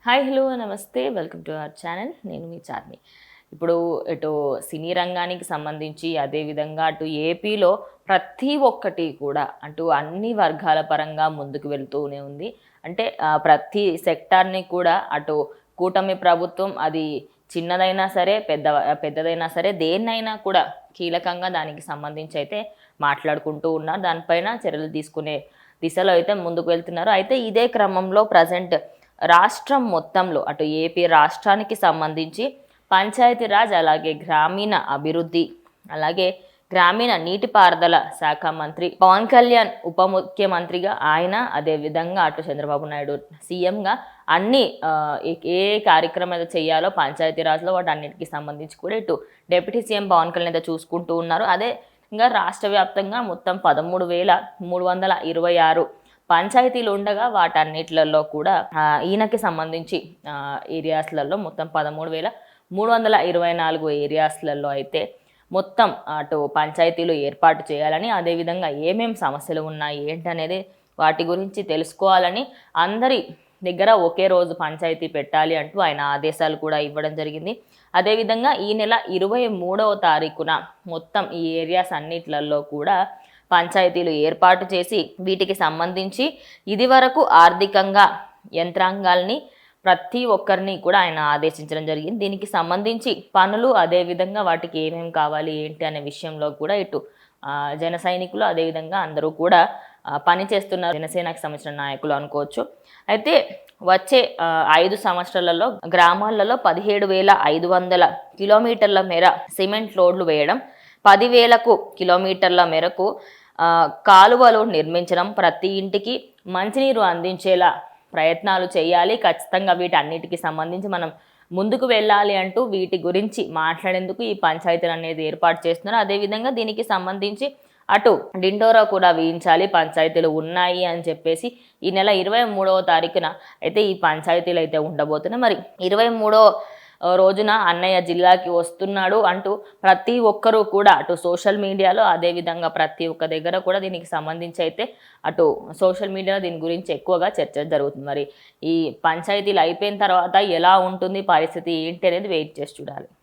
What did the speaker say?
Hi hello నమస్తే welcome to our channel. నేను మీ చార్మి. ఇప్పుడు ఇటు సినీ రంగానికి సంబంధించి అదేవిధంగా అటు ఏపీలో ప్రతి ఒక్కటి కూడా అటు అన్ని వర్గాల పరంగా ముందుకు వెళ్తూనే ఉంది. అంటే ప్రతి సెక్టార్ని కూడా అటు కూటమి ప్రభుత్వం అది చిన్నదైనా సరే పెద్దదైనా సరే దేన్నైనా కూడా కీలకంగా దానికి సంబంధించి అయితే మాట్లాడుకుంటూ ఉన్నారు. దానిపైన చర్యలు తీసుకునే దిశలో అయితే ముందుకు వెళ్తున్నారు. అయితే ఇదే క్రమంలో ప్రజెంట్ రాష్ట్రం మొత్తంలో అటు ఏపీ రాష్ట్రానికి సంబంధించి పంచాయతీరాజ్ అలాగే గ్రామీణ అభివృద్ధి అలాగే గ్రామీణ నీటిపారుదల శాఖ మంత్రి పవన్ కళ్యాణ్ ఉప ముఖ్యమంత్రిగా ఆయన అదేవిధంగా అటు చంద్రబాబు నాయుడు సీఎంగా అన్ని ఏ కార్యక్రమం అయితే చేయాలో పంచాయతీరాజ్లో వాటి అన్నిటికీ సంబంధించి కూడా ఇటు డిప్యూటీ సీఎం పవన్ కళ్యాణ్ అయితే చూసుకుంటూ ఉన్నారు. అదే ఇంకా రాష్ట్ర వ్యాప్తంగా మొత్తం 13,326 పంచాయతీలు ఉండగా వాటన్నిటిలలో కూడా ఈయనకి సంబంధించి ఏరియాస్లలో మొత్తం 13,324 ఏరియాస్లలో అయితే మొత్తం అటు పంచాయతీలు ఏర్పాటు చేయాలని అదేవిధంగా ఏమేం సమస్యలు ఉన్నాయి ఏంటనేది వాటి గురించి తెలుసుకోవాలని అందరి దగ్గర ఒకే రోజు పంచాయతీ పెట్టాలి అంటూ ఆయన ఆదేశాలు కూడా ఇవ్వడం జరిగింది. అదేవిధంగా ఈ నెల 23వ తారీఖున మొత్తం ఈ ఏరియాస్ అన్నిట్లలో కూడా పంచాయతీలు ఏర్పాటు చేసి వీటికి సంబంధించి ఇదివరకు ఆర్థికంగా యంత్రాంగాల్ని ప్రతి ఒక్కరిని కూడా ఆయన ఆదేశించడం జరిగింది. దీనికి సంబంధించి పనులు అదేవిధంగా వాటికి ఏమేమి కావాలి ఏంటి అనే విషయంలో కూడా ఇటు జన సైనికులు అదేవిధంగా అందరూ కూడా పనిచేస్తున్న జనసేనకు సంబంధించిన నాయకులు అనుకోవచ్చు. అయితే వచ్చే 5 సంవత్సరాలలో గ్రామాలలో 17,500 కిలోమీటర్ల మేర సిమెంట్ రోడ్లు వేయడం, 10,000 కిలోమీటర్ల మేరకు కాలువలు నిర్మించడం, ప్రతి ఇంటికి మంచినీరు అందించేలా ప్రయత్నాలు చేయాలి. ఖచ్చితంగా వీటన్నిటికీ సంబంధించి మనం ముందుకు వెళ్ళాలి అంటూ వీటి గురించి మాట్లాడేందుకు ఈ పంచాయతీలు అనేది ఏర్పాటు చేస్తున్నారు. అదేవిధంగా దీనికి సంబంధించి అటు డిండోరా కూడా వేయించాలి, పంచాయతీలు ఉన్నాయి అని చెప్పేసి ఈ నెల 23వ తారీఖున అయితే ఈ పంచాయతీలు అయితే ఉండబోతున్నాయి. మరి 23వ రోజున అన్నయ్య జిల్లాకి వస్తున్నాడు అంటూ ప్రతి ఒక్కరూ కూడా అటు సోషల్ మీడియాలో అదేవిధంగా ప్రతి ఒక్క దగ్గర కూడా దీనికి సంబంధించి అయితే అటు సోషల్ మీడియాలో దీని గురించి ఎక్కువగా చర్చ జరుగుతుంది. మరి ఈ పంచాయతీలు అయిపోయిన తర్వాత ఎలా ఉంటుంది పరిస్థితి ఏంటి అనేది వెయిట్ చేసి చూడాలి.